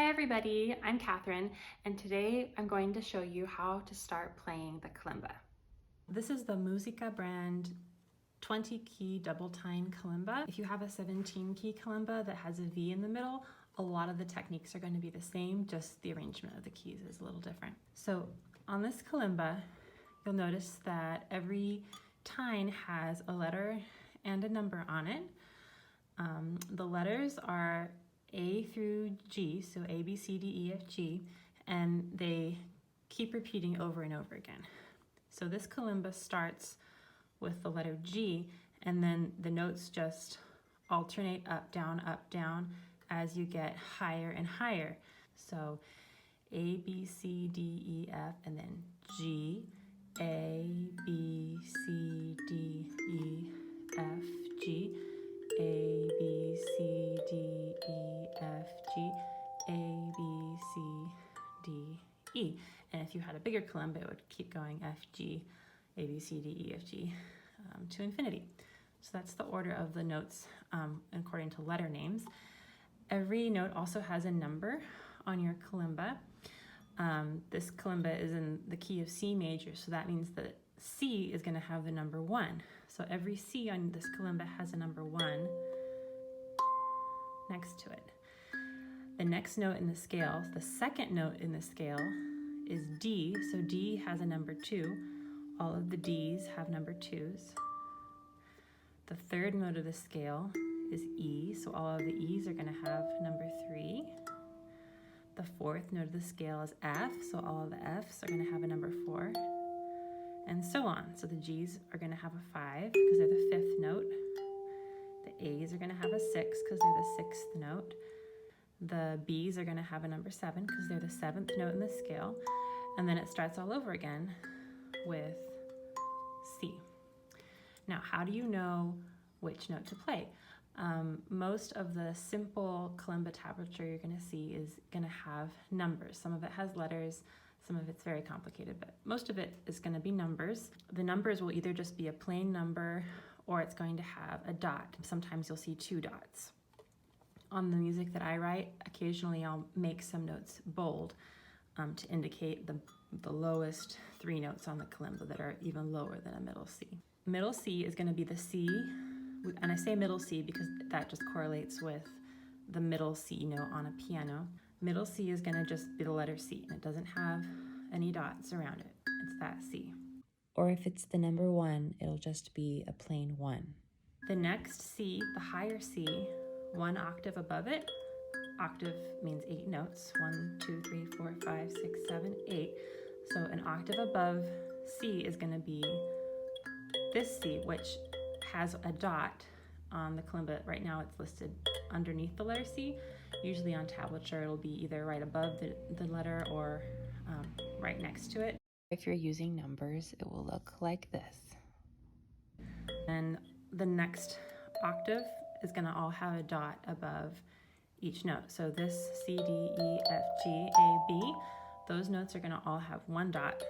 Hi everybody, I'm Catherine, and today I'm going to show you how to start playing the kalimba. This is the Musica brand 20-key double-tine kalimba. If you have a 17-key kalimba that has a V in the middle, a lot of the techniques are going to be the same, just the arrangement of the keys is a little different. So on this kalimba, you'll notice that every tine has a letter and a number on it. The letters are A through G, so A, B, C, D, E, F, G, and they keep repeating over and over again. So this kalimba starts with the letter G, and then the notes just alternate up, down, as you get higher and higher. So A, B, C, D, E, F, and then G, A, B, C, D, E, F, G, A, B, C, D, E, F, G, A, B, C, D, E. And if you had a bigger kalimba, it would keep going F, G, A, B, C, D, E, F, G to infinity. So that's the order of the notes according to letter names. Every note also has a number on your kalimba. This kalimba is in the key of C major, so that means that C is going to have the number 1. So every C on this kalimba has a number 1 next to it. The next note in the scale, the second note in the scale, is D. So D has a number 2. All of the Ds have number 2s. The third note of the scale is E. So all of the E's are going to have number 3. The fourth note of the scale is F. So all of the F's are going to have a number 4. And so on. So the G's are going to have a 5 because they're the 5th note. The A's are going to have a 6 because they're the 6th note. The B's are going to have a number 7 because they're the 7th note in the scale. And then it starts all over again with C. Now, how do you know which note to play? Most of the simple kalimba tablature you're going to see is going to have numbers. Some of it has letters. Some of it's very complicated, but most of it is going to be numbers. The numbers will either just be a plain number or it's going to have a dot. Sometimes you'll see 2 dots. On the music that I write, occasionally I'll make some notes bold to indicate the lowest 3 notes on the kalimba that are even lower than a middle C. Middle C is going to be the C, and I say middle C because that just correlates with the middle C note on a piano. Middle C is going to just be the letter C, and it doesn't have any dots around it. It's that C. Or if it's the number 1, it'll just be a plain 1. The next C, the higher C, 1 octave above it. Octave means 8 notes. 1, 2, 3, 4, 5, 6, 7, 8. So an octave above C is going to be this C, which has a dot on the kalimba. Right now it's listed underneath the letter C. Usually on tablature it'll be either right above the letter or right next to it. If you're using numbers, it will look like this. And the next octave is going to all have a dot above each note. So this C, D, E, F, G, A, B, those notes are going to all have 1 dot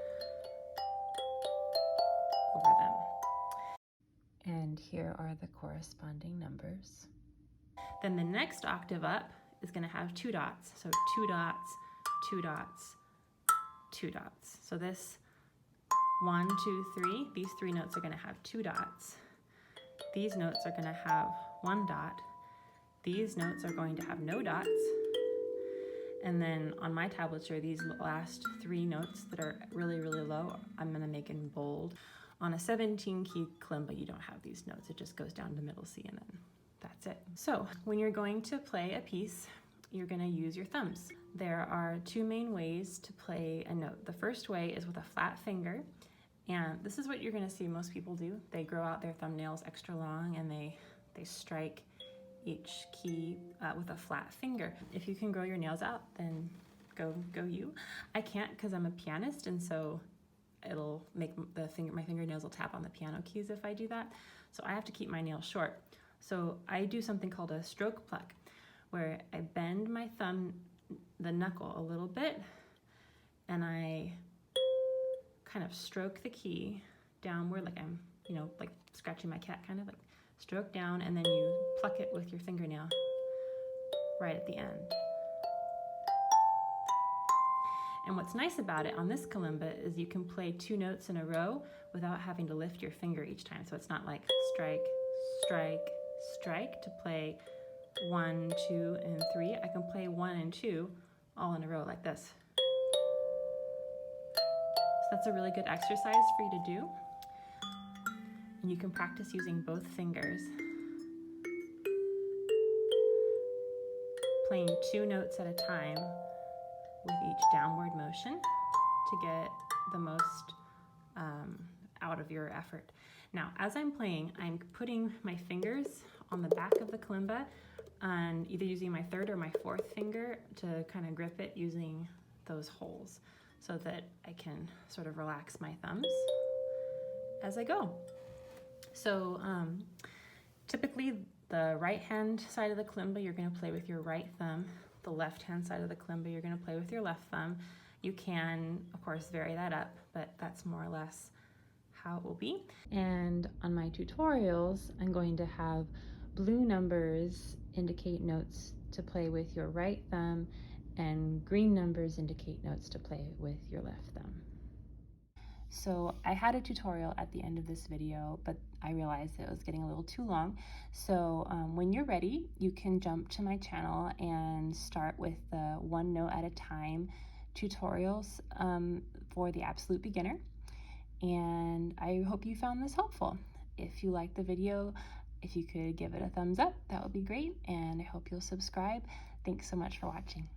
over them. And here are the corresponding numbers. Then the next octave up is going to have 2 dots. So 2 dots, 2 dots, 2 dots. So this 1, 2, 3, these 3 notes are going to have 2 dots. These notes are going to have 1 dot. These notes are going to have no dots. And then on my tablature, these last 3 notes that are really, really low, I'm going to make in bold. On a 17-key kalimba, you don't have these notes. It just goes down to middle C and then that's it. So when you're going to play a piece, you're going to use your thumbs. There are 2 main ways to play a note. The first way is with a flat finger. And this is what you're going to see most people do. They grow out their thumbnails extra long and they strike each key with a flat finger. If you can grow your nails out, then go you. I can't because I'm a pianist, and so it'll make my fingernails will tap on the piano keys if I do that. So I have to keep my nails short. So I do something called a stroke pluck, where I bend my thumb, the knuckle a little bit, and I kind of stroke the key downward like I'm, like scratching my cat, kind of like stroke down, and then you pluck it with your fingernail right at the end. And what's nice about it on this kalimba is you can play 2 notes in a row without having to lift your finger each time. So it's not like strike, strike, strike to play 1, 2, and 3. I can play 1 and 2 all in a row like this. So that's a really good exercise for you to do. And you can practice using both fingers. Playing 2 notes at a time with each downward motion to get the most out of your effort. Now, as I'm playing, I'm putting my fingers on the back of the kalimba and either using my 3rd or my 4th finger to kind of grip it using those holes so that I can sort of relax my thumbs as I go. So typically the right hand side of the kalimba you're going to play with your right thumb. The left hand side of the kalimba you're going to play with your left thumb. You can, of course, vary that up, but that's more or less how it will be. And on my tutorials, I'm going to have blue numbers indicate notes to play with your right thumb, and green numbers indicate notes to play with your left thumb. So I had a tutorial at the end of this video, but I realized it was getting a little too long. So when you're ready, you can jump to my channel and start with the 1 note at a time tutorials for the absolute beginner. And I hope you found this helpful. If you liked the video, if you could give it a thumbs up, that would be great. And I hope you'll subscribe. Thanks so much for watching.